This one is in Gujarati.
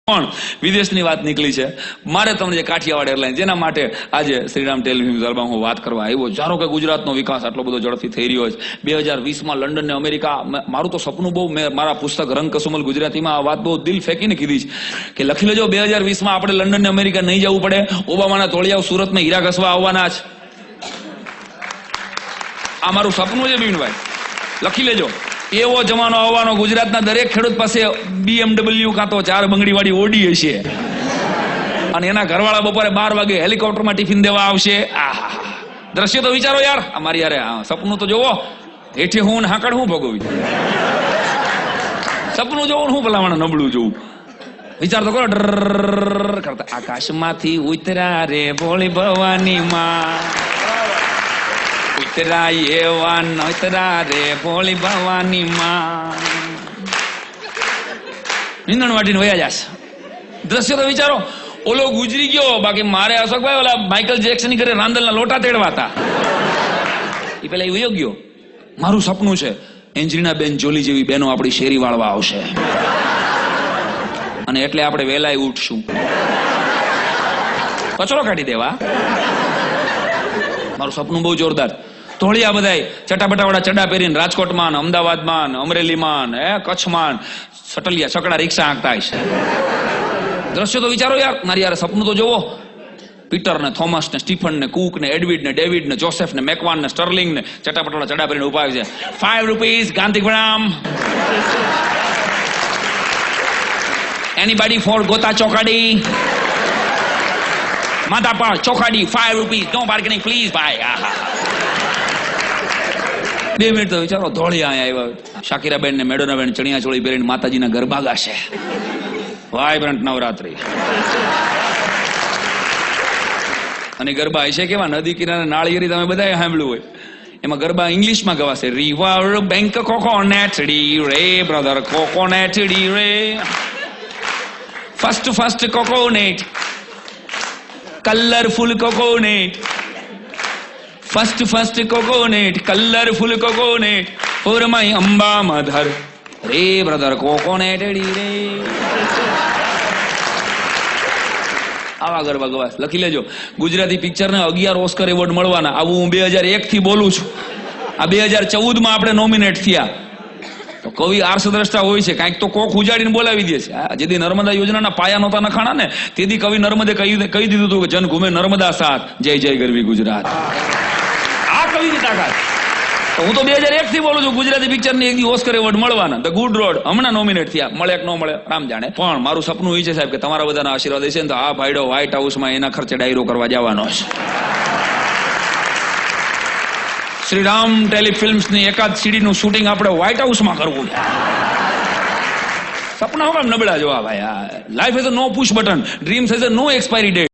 પણ વિદેશની વાત નીકળી છે. મારે તમને જે કાઠિયાવાડ એરલાઇન જેના માટે આજે શ્રીરામ ટેલિફિલ્મ્સ હૉલમાં હું વાત કરવા આવ્યો. ધારો કે ગુજરાતનો વિકાસ આટલો બધો ઝડપથી થઈ રહ્યો છે. 2020માં લંડન ને અમેરિકા, મારું તો સપનું બહુ, મેં મારા પુસ્તક રંગ કસુમલ ગુજરાતીમાં આ વાત બહુ દિલ ફેંકીને કીધી છે કે લખી લેજો 2020માં આપણે લંડન ને અમેરિકા નહીં જવું પડે. ઓબામાના તોળિયાઓ સુરતમાં હીરા ઘસવા આવવાના છે. આ મારું સપનું છે બિનભાઈ, લખી લેજો. એવો જમાનો આવવાનો, ગુજરાતના દરેક ખેડૂત પાસે BMW કાં તો 4 બંગડીવાળી ઓડી હશે અને એના ઘરવાળા બપોરે 12 વાગે હેલિકોપ્ટરમાં ટિફિન દેવા આવશે. આહા, દ્રશ્ય તો વિચારો યાર. અમારી યારે સપનું તો જોવો. હેઠે હું ને હાકડ હું ભોગવી, સપનું જોવું હું ભલામણ નબળું જોવું. વિચાર તો કરો. ડર કરતા આકાશમાંથી ઉતરા રે ભોળી ભવાની માં, ઉતરા એવા નતરા રે ભોળી ભવાની માં. નીંદણ વાટીને વયા જશે. દ્રશ્ય તો વિચારો. ઓલો ગુજરી ગયો, બાકી મારે અશોકભાઈ ઓલા માઇકલ જેક્સન ની ઘરે રાંદલના લોટા તેડવા હતા. એ પેલા એ વયો ગયો. મારું સપનું છે એન્જલિના બેન જોલી જેવી બહેનો આપણી શેરી વાળવા આવશે અને એટલે આપણે વહેલાય ઉઠશું, કચરો કાઢી દેવા. મારું સપનું બહુ જોરદાર. ધોળિયા બધાય ચટાપટાવાળા ચડા પહેરીને રાજકોટમાં, અમદાવાદમાં, અમરેલીમાં, કચ્છમાં સટલિયા છકડા રિક્ષા હાંકતા હશે. દ્રશ્યો તો વિચારો યાર. મારી યાર સપનું તો જોવો. પીટર ને, થોમસ ને, સ્ટીફન ને, કુક ને, એડવિડ ને, ડેવિડ ને, જોસેફ ને, મેકવાન ને, સ્ટર્લિંગ ને ચટાપટાવાળા ચડા પહેરીને ઉભા છે. 5 રૂપીસ ગાંધીગ્રામ. Anybody for ગોતા ચોકાડી? માતા પર ચોકાડી 5 રૂપીસ. નો બાર્ગેનિંગ પ્લીઝ ભાઈ. 2 મિનિટ તો વિચારો. ધોળિયા અહીંયા આવ્યા. શાકીરાબેન ને મેડોનાબેન ચણિયા ચોળી પહેરીને માતાજીના ગરબા ગાશે. વાઇબ્રન્ટ નવરાત્રી. અને ગરબા હશે કેવા? નદી કિનારે નાળિયેરી તમે બધાએ સાંભળ્યું હોય. એમાં ગરબા ઇંગ્લિશમાં ગવાશે. રિવર બેંક કોકોનેટ ડી રે બ્રધર કોકોનેટ ડી રે. First coconut, colourful coconut. First coconut, colourful coconut. For my Amba mother રે બ્રધર કોકોનેટ ડી રે. આવા ગરબા ગવાસ. લખી લેજો. ગુજરાતી પિક્ચરને 11 ઓસ્કર એવોર્ડ મળવાના. આવું હું 2001 થી બોલું છું. આ 2014માં આપણે નોમિનેટ થયા. તો કવિ આર્ષદ્રષ્ટા હોય છે, કાંઈક તો કોક ઉજાડીને બોલાવી દે છે. જેથી નર્મદા યોજનાના પાયા નહોતા નખાણા ને, તેથી કવિ નર્મદે કહી દીધું હતું કે જન ઘૂમે નર્મદા સાથ, જય જય ગરવી ગુજરાત. આ કવિની તાકાત. તો હું તો 2001 થી બોલું છું. ગુજરાતી પિક્ચરને એક દી ઓસ્કર એવોર્ડ મળવાના. ધ ગુડ રોડ હમણાં નોમિનેટ થયા. મળે કે ન મળે રામ જાણે. પણ મારું સપનું એ છે સાહેબ કે તમારા બધાના આશીર્વાદ છે ને તો આ ભાઈડો વ્હાઇટ હાઉસમાં એના ખર્ચે ડાયરો કરવા જવાનો છે. શ્રીરામ ટેલિફિલ્મ્સની એકાદ સીડીનું શૂટિંગ આપણે વ્હાઇટ હાઉસમાં કરવું છે. સપના કેમ નબળા જોવા ભાઈ? Life is a no push button. Dreams is a no expiry date.